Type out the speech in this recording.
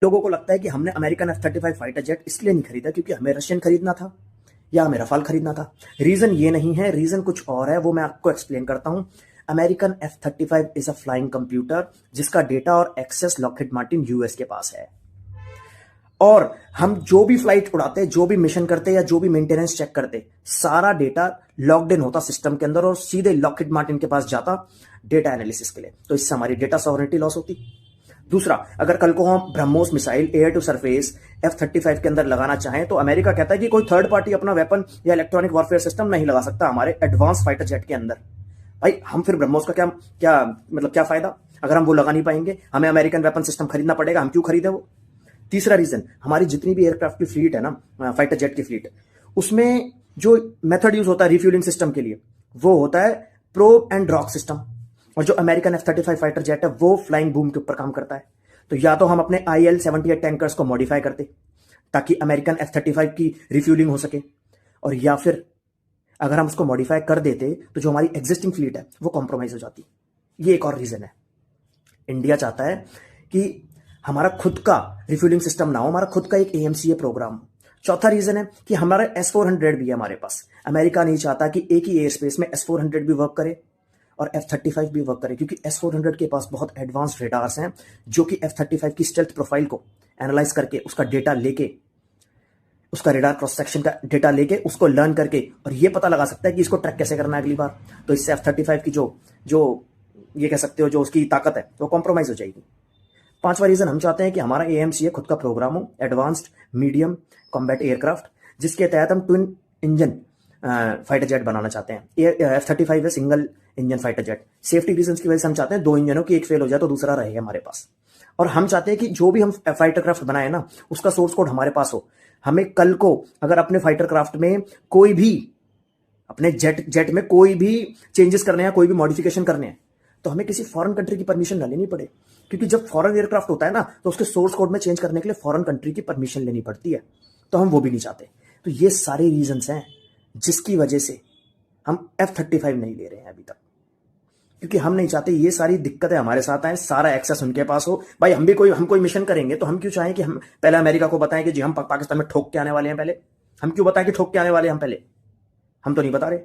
लोगों को लगता है कि हमने अमेरिकन F-35 फाइटर जेट इसलिए नहीं खरीदा क्योंकि हमें रशियन खरीदना था या हमें रफाल खरीदना था। रीजन ये नहीं है, रीजन कुछ और है, वो मैं आपको एक्सप्लेन करता हूं। American F-35 is a flying computer जिसका डेटा और एक्सेस लॉकहीड मार्टिन यूएस के पास है, और हम जो भी फ्लाइट उड़ाते, जो भी मिशन करते या जो भी मेंटेनेंस चेक करते, सारा डेटा लॉक्ड इन होता सिस्टम के अंदर और सीधे लॉकहीड मार्टिन के पास जाता डेटा एनालिसिस के लिए। तो इससे हमारी डेटा सॉवरेनिटी लॉस होती। दूसरा, अगर कल को हम BrahMos missile air to surface F-35 के अंदर लगाना चाहें तो अमेरिका कहता है कि कोई थर्ड पार्टी अपना वेपन या इलेक्ट्रॉनिक वॉरफेयर सिस्टम नहीं लगा सकता हमारे एडवांस फाइटर जेट के अंदर। भाई हम फिर ब्रह्मोस का क्या क्या मतलब क्या फायदा अगर हम वो लगा नहीं पाएंगे? हमें अमेरिकन वेपन सिस्टम खरीदना पड़ेगा, हम क्यों खरीदे वो? तीसरा रीजन, हमारी जितनी भी एयरक्राफ्ट की फ्लीट है ना, फाइटर जेट की फ्लीट, उसमें जो मेथड यूज होता है रिफ्यूलिंग सिस्टम के लिए वो होता है प्रोब एंड ड्रॉप सिस्टम, और जो अमेरिकन F-35 फाइटर जेट है वो फ्लाइंग बूम के ऊपर काम करता है। तो या तो हम अपने IL-78 टैंकर्स को मॉडिफाई करते ताकि अमेरिकन F-35 की रिफ्यूलिंग हो सके, और या फिर अगर हम उसको मॉडिफाई कर देते तो जो हमारी एग्जिस्टिंग फ्लीट है वो कॉम्प्रोमाइज हो जाती। ये एक और रीजन है। इंडिया चाहता है कि हमारा खुद का रिफ्यूलिंग सिस्टम ना हो, हमारा खुद का एक AMCA प्रोग्राम हो। चौथा रीजन है कि हमारा S-400 भी है हमारे पास। अमेरिका नहीं चाहता कि एक ही एयर स्पेस में S-400 भी वर्क करे और F-35 भी वर्क करे, क्योंकि S-400 के पास बहुत एडवांस रेडार्स हैं जो कि F-35 की स्टेल्थ प्रोफाइल को एनालाइज करके उसका डेटा लेके, उसका रेडार क्रॉस सेक्शन का डेटा लेके उसको लर्न करके और ये पता लगा सकता है कि इसको ट्रैक कैसे करना है अगली बार। तो इससे F-35 की जो ये कह सकते हो जो उसकी ताकत है वो कॉम्प्रोमाइज हो जाएगी। पांचवा रीजन, हम चाहते हैं कि हमारा AMCA खुद का प्रोग्राम हो, एडवांस्ड मीडियम कॉम्बैट एयरक्राफ्ट, जिसके तहत हम ट्विन इंजन फाइटर जेट बनाना चाहते हैं। F-35 है single engine fighter jet. Safety reasons की वजह से हम चाहते हैं दो इंजनों की एक फेल हो जाए तो दूसरा रहे हमारे पास। और हम चाहते हैं कि जो भी हम फाइटर क्राफ्ट बनाए ना उसका सोर्स कोड हमारे पास हो। हमें कल को अगर अपने फाइटर क्राफ्ट में कोई भी, अपने जेट में कोई भी चेंजेस करने हैं, कोई भी मॉडिफिकेशन करने हैं, तो हमें किसी फॉरेन कंट्री की परमिशन ना लेनी पड़े, क्योंकि जब फॉरेन एयरक्राफ्ट होता है ना तो उसके सोर्स कोड में चेंज करने के लिए फॉरेन कंट्री की परमिशन लेनी पड़ती है, तो हम वो भी नहीं चाहते। तो ये सारे रीजंस हैं जिसकी वजह से हम F-35 नहीं ले रहे हैं अभी तक, क्योंकि हम नहीं चाहते ये सारी दिक्कतें हमारे साथ आए, सारा एक्सेस उनके पास हो। भाई हम कोई मिशन करेंगे तो हम क्यों चाहें कि हम पहले अमेरिका को बताएं कि जी हम पाकिस्तान में ठोक के आने वाले हैं? पहले हम क्यों बताएं कि ठोक के आने वाले हैं हम? पहले हम तो नहीं बता रहे।